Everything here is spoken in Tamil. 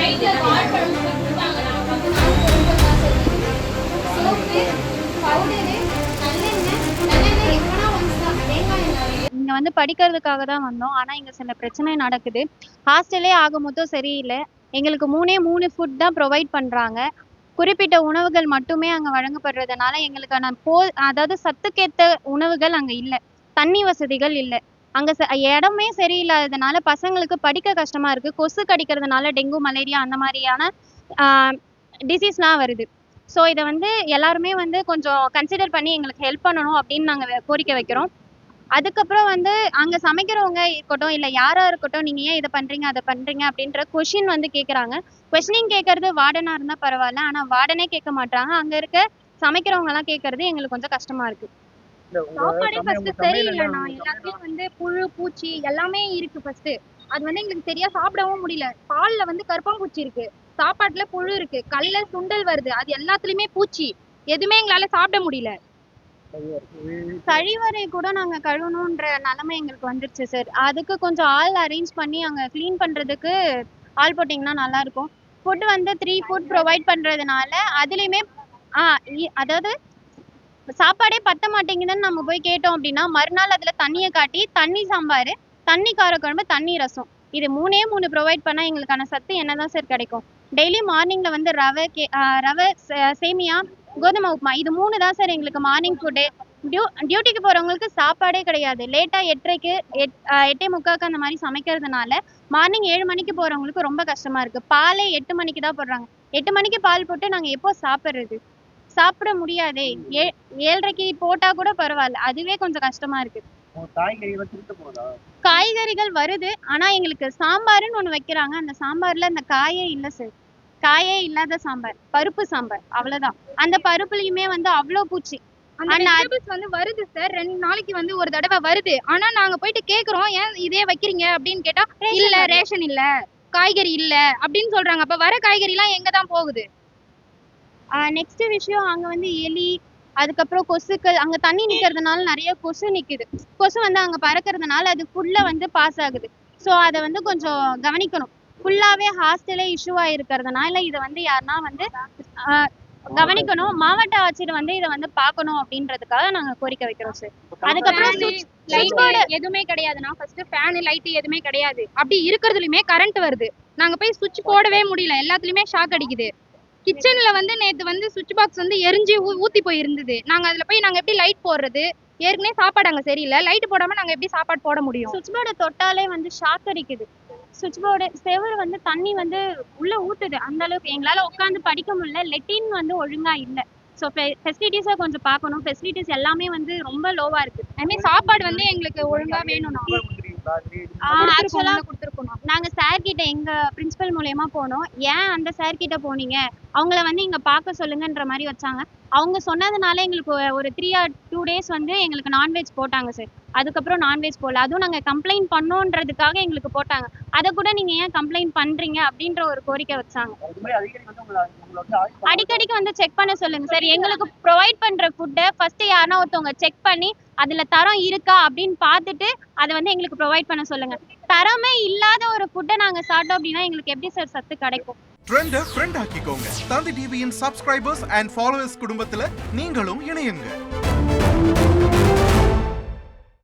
இங்க வந்து படிக்கிறதுக்காக தான் வந்தோம். ஆனா இங்க சில பிரச்சனை நடக்குது. ஹாஸ்டலே ஆக மொத்தம் சரியில்ல. எங்களுக்கு 3 ஃபுட் தான் ப்ரொவைட் பண்றாங்க. குறிப்பிட்ட உணவுகள் மட்டுமே அங்க வழங்கப்படுறதுனால எங்களுக்கான அதாவது சத்துக்கேத்த உணவுகள் அங்க இல்ல. தண்ணி வசதிகள் இல்ல. அங்க இடமே சரியில்லாததுனால பசங்களுக்கு படிக்க கஷ்டமா இருக்கு. கொசு கடிக்கிறதுனால டெங்கு, மலேரியா அந்த மாரியான ஆ டிசீஸ்லாம் வருது. ஸோ இத வந்து எல்லாருமே வந்து கொஞ்சம் கன்சிடர் பண்ணி எங்களுக்கு ஹெல்ப் பண்ணணும் அப்படின்னு நாங்க கோரிக்கை வைக்கிறோம். அதுக்கப்புறம் வந்து அங்க சமைக்கிறவங்க இருக்கட்டும், இல்ல யாரா இருக்கட்டும், நீங்க ஏன் இத பண்றீங்க, அத பண்றீங்க அப்படின்ற கொஸ்டின் வந்து கேக்குறாங்க. கொஸ்டினிங் கேட்கறது வார்டனா இருந்தா பரவால்ல. ஆனா வார்டனே கேட்க மாட்றாங்க. அங்க இருக்க சமைக்கிறவங்கலாம் கேட்கறது எங்களுக்கு கொஞ்சம் கஷ்டமா இருக்கு. சாப்பாடே ஃபர்ஸ்ட் சரியில்லண்ணா. எல்லாத்துலயும் வந்து புழு, பூச்சி எல்லாமே இருக்கு ஃபர்ஸ்ட். அது வந்து எங்களுக்கு சரியா சாப்பிடவும் முடியல. பால்ல வந்து கருப்பாம்பூச்சி இருக்கு. சாப்பாட்டுல புழு இருக்கு. கல்ல சுண்டல் வருது. அது எல்லாத்துலயுமே பூச்சி. எதுவுமே எங்களால சாப்பிட முடியல. கழிவறை கூட நாங்க கழுவணுன்ற நிலைமை எங்களுக்கு வந்துருச்சு சார். அதுக்கு கொஞ்சம் ஆள் அரேஞ்ச் பண்ணி அங்க கிளீன் பண்றதுக்கு ஆள் போட்டீங்கன்னா நல்லா இருக்கும். ஃபுட் வந்து 3 ஃபுட் ப்ரொவைட் பண்றதுனால அதுலயுமே அதாவது சாப்பாடே பத்த மாட்டேங்குதுன்னு நம்ம போய் கேட்டோம் அப்படின்னா மறுநாள் அதுல தண்ணியை காட்டி தண்ணி சாம்பார், தண்ணி காரக்குழம்பு, தண்ணி ரசம் இது 3 ப்ரொவைட் பண்ணா எங்களுக்கான சத்து என்னதான் சார் கிடைக்கும்? டெய்லி மார்னிங்ல வந்து ரவை சேமியா, கோதுமை உப்புமா இது 3 தான் சார் எங்களுக்கு மார்னிங் ஃபுட்டு. டியூட்டிக்கு போறவங்களுக்கு சாப்பாடே கிடையாது. லேட்டா 8:30க்கு 8:45க்கு அந்த மாதிரி சமைக்கிறதுனால மார்னிங் 7 மணிக்கு போறவங்களுக்கு ரொம்ப கஷ்டமா இருக்கு. பாலே 8 மணிக்கு தான் போடுறாங்க. 8 மணிக்கு பால் போட்டு நாங்க எப்போ சாப்பிடுறது? சாப்பிட முடியாதே. 7:30க்கு போட்டா கூட பரவாயில்ல. அதுவே கொஞ்சம் கஷ்டமா இருக்கு. காய்கறிகள் வருது. ஆனா எங்களுக்கு சாம்பார்னு ஒண்ணு வைக்கிறாங்க. அந்த சாம்பார்ல அந்த காயே இல்ல சார். காயே இல்லாத சாம்பார். பருப்பு சாம்பார். அவ்வளவுதான். அந்த பருப்புலயுமே வந்து அவ்வளோ பூச்சி. அந்த வெஜிடபிள்ஸ் வந்து வருது சார். 2 நாளைக்கு வந்து ஒரு தடவை வருது. ஆனா நாங்க போயிட்டு கேக்குறோம், ஏன் இதே வைக்கிறீங்க அப்படின்னு கேட்டா, இல்ல ரேஷன் இல்ல, காய்கறி இல்ல அப்படின்னு சொல்றாங்க. அப்ப வர காய்கறி எல்லாம் எங்க தான் போகுது? நெக்ஸ்ட் விஷயம் அங்க வந்து எலி, அதுக்கப்புறம் கொசுக்கள் அங்க தண்ணி நிக்கிறதுனால நிறைய கொசு நிக்குது. கொசு வந்து அங்க பறக்கிறதுனால அது ஃபுல்லா வந்து பாஸ் ஆகுது. ஸோ அதை வந்து கொஞ்சம் கவனிக்கணும். ஃபுல்லாவே ஹாஸ்டலே இஷ்யூவா இருக்கிறதுனால இதை வந்து யாருன்னா வந்து கவனிக்கணும். மாவட்ட ஆட்சியர் வந்து இதை வந்து பார்க்கணும் அப்படின்றதுக்காக நாங்க கோரிக்கை வைக்கிறோம் சார். அதுக்கப்புறம் எதுவுமே கிடையாதுன்னா ஃபர்ஸ்ட் ஃபேன் லைட் எதுவுமே கிடையாது. அப்படி இருக்கிறதுலயுமே கரண்ட் வருது. நாங்க போய் சுவிட்ச் போடவே முடியல. எல்லாத்துலயுமே ஷாக் அடிக்குது. கிச்சன்ல வந்து நேத்து வந்து சுவிட்ச் பாக்ஸ் வந்து எரிஞ்சு ஊத்தி போய் இருந்தது. நாங்க அதுல போய் நாங்க எப்படி லைட் போடுறது? ஏற்கனவே சாப்பாடு அங்க சரியில்லை. லைட் போடாம நாங்க எப்படி சாப்பாடு போட முடியும்? சுவிட்ச் போர்டை தொட்டாலே வந்து ஷாக் அடிக்குது. சுவிட்ச் போர்டு செவரு வந்து தண்ணி வந்து உள்ள ஊத்துது. அந்த அளவுக்கு எங்களால உட்காந்து படிக்க முடியல. லெட்டின் வந்து ஒழுங்கா இல்ல. ஸோ ஃபெசிலிட்டிஸை கொஞ்சம் பார்க்கணும். ஃபெசிலிட்டிஸ் எல்லாமே வந்து ரொம்ப லோவா இருக்கு. ஐ மீன் சாப்பாடு வந்து எங்களுக்கு ஒழுங்கா வேணும்னா ஆக்சுவலா நாங்க சார் கிட்ட எங்க பிரின்சிபல் மூலியமா போனோம். ஏன் அந்த சார் கிட்ட போனீங்க? அவங்கள வந்து இங்க பார்க்க சொல்லுங்கன்ற மாதிரி வச்சாங்க. அவங்க சொன்னதுனால எங்களுக்கு ஒரு 3 or 2 days வந்து எங்களுக்கு நான்வெஜ் போட்டாங்க சார். அதுக்கப்புறம் நான்வெஜ் போடல. அதுவும் நாங்க கம்ப்ளைண்ட் பண்ணோன்றதுக்காக எங்களுக்கு போட்டாங்க. அதை கூட நீங்க ஏன் கம்ப்ளைண்ட் பண்றீங்க அப்படின்ற ஒரு கோரிக்கை வச்சாங்க. அடிக்கடிக்கு வந்து செக் பண்ண சொல்லுங்க சார். எங்களுக்கு ப்ரொவைட் பண்ற ஃபுட்டை ஃபர்ஸ்ட் யாருன்னா ஒருத்தவங்க செக் பண்ணி அதுல தரம் இருக்கா அப்படின்னு பார்த்துட்டு அதை வந்து எங்களுக்கு ப்ரொவைட் பண்ண சொல்லுங்க. தரமே இல்லாத ஒரு ஃபுட்டை நாங்க சாப்பிட்டோம் அப்படின்னா எங்களுக்கு எப்படி சார் சத்து கிடைக்கும்? ட்ரெண்ட ஃப்ரெண்ட் ஆக்கிக்கோங்க. தந்தி டிவியின் சப்ஸ்கிரைபர்ஸ் அண்ட் ஃபாலோவர்ஸ் குடும்பத்துல நீங்களும் இணையுங்க.